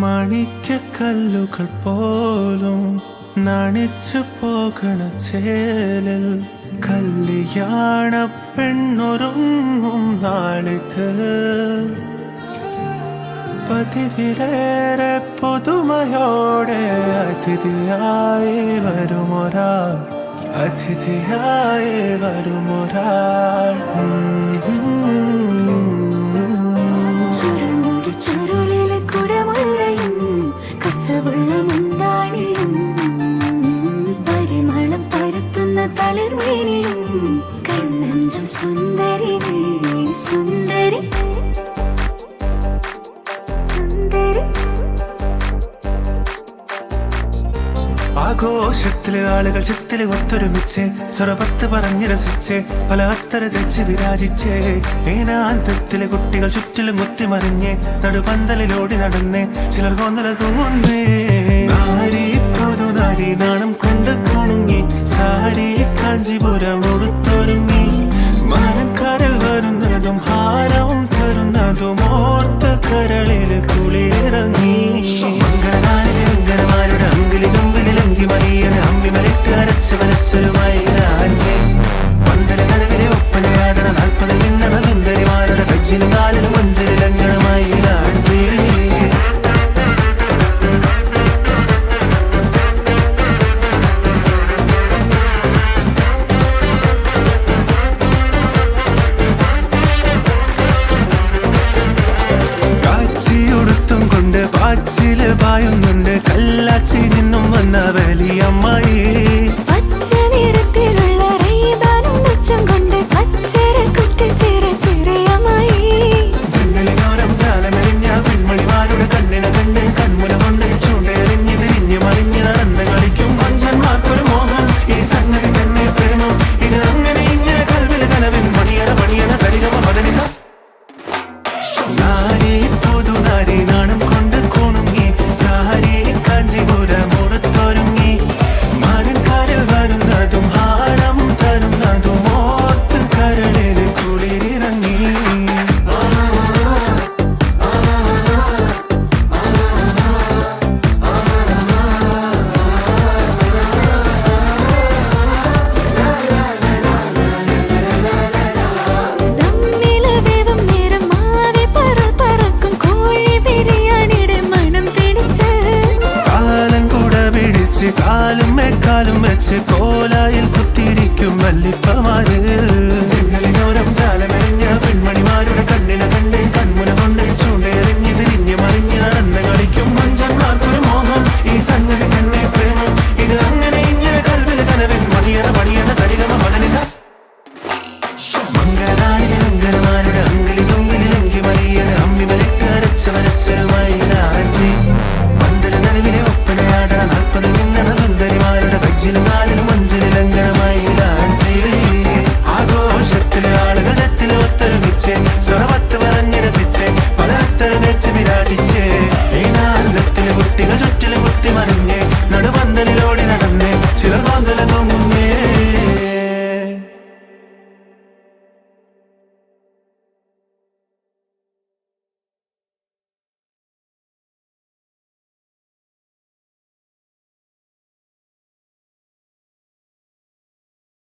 മാണിക്യക്കല്ലുകൾ പോലും നണിച്ചു പോകണ ചേലിൽ കല്യാണ പെണ്ണൊരുങ്ങും നാളിത് പതിവിലേറെ പുതുമയോടെ അതിഥിയായി വരുമൊരാൾ ചുരുളിലെ കുടമുള്ളയും കസവുള്ള മുന്താണിയും പരിമളം പരത്തുന്ന തളിർമേനിയും കണ്ണഞ്ചം സുന്ദരി സുന്ദരി ആഘോഷത്തിലെ ആളുകൾ ചിത്തില് ഒത്തൊരുമിച്ച് സ്വരപത്ത് പറഞ്ഞ് രസിച്ച് പല അത്തര തെച്ച് വിരാജിച്ച് ഏനാന്തത്തിലെ കുട്ടികൾ ചുറ്റിലും കുത്തിമറിഞ്ഞ് നടുപന്തലിലോടി നടന്ന് ചിലർ കൊന്നല തൂങ്ങുന്നേ പുതുനാരി നാണം കൊണ്ട് കുണുങ്ങി സാരി കാഞ്ചിപുരം ഉടുത്തൊരുങ്ങി മാനക്കാരൽ വരുന്നതും ഹാരവും തരുന്നതും ഓർത്ത് കരളിൽ കുളിയിറങ്ങി അങ്കരമാരുടെ അങ്കിലി കമ്പിലി ലങ്കി മറിയന് അമ്പി മലിട്ട് അരച്ച് വരച്ചൊരുമായി രാജേ പന്തല കലവിലെ ഒപ്പനയാടണ 40 നിന്നണ സുന്ദരിമാരുടെ കജ്ജിലും കാലിലും മഞ്ചലിലങ്ങണമായി രാജേ പാച്ചില് പായുന്നുണ്ട് കല്ലാച്ചി നിന്നും വന്ന വലിയമ്മായി പച്ച നിറത്തിലുള്ള റൈബാനും വെച്ചും കൊണ്ട് പച്ചര കുറ്റിച്ചിറ ചെറിയമ്മായി ജനലിനോരം ജാലമെറിഞ്ഞ പെൺമണിമാരുടെ കണ്ണിന കണ്ട് കൺമുന കൊണ്ട് ചൂണ്ടെറിഞ്ഞ് തിരിഞ്ഞ് മറിഞ്ഞ് നടന്ന് കളിക്കും കൊഞ്ചന്മാർക്കൊരു മോഹം ഈ സംഗതി തന്നെ പ്രേമം ഇത് അങ്ങനെ ഇങ്ങനെ കൽവിൽ കനവിൻ മണിയണ സരിഗമ പദനിസ നാരി പുതുനാരി നാണം കൊണ്ട് കുണുങ്ങി സാരി കാഞ്ചിപുരം ഉടുത്തൊരുങ്ങി മാനക്കാരിൽ വരുന്നതും ഹാരം തരുന്നതും ഓർത്ത് കരളിൽ കുളിരിറങ്ങി കാലും വെച്ച് കോലായിൽ കുത്തിയിരിക്കും വല്ലിപ്പമാര് ജനലിനോരം ജാലമെറിഞ്ഞ പെൺമണിമാരുടെ കണ്ണിന കണ്ട് കൺമുന കൊണ്ട് ചൂണ്ടെറിഞ്ഞ് തിരിഞ്ഞ് മറിഞ്ഞ് നടന്ന് കളിക്കും കൊഞ്ചന്മാർക്കൊരു മോഹം ഈ സംഗതി തന്നെ പ്രേമം ഇത് അങ്ങനെ ഇങ്ങനെ കൽവിൽ കനവിൻ മണിയണ സരിഗമ പദനിസ മംഗളായി അങ്കരമാരുടെ അങ്കിലി കൊമ്പിലി ലങ്കി മറിയന് അമ്പി മലിട്ട് അരച്ച് വരച്ചൊരുമായി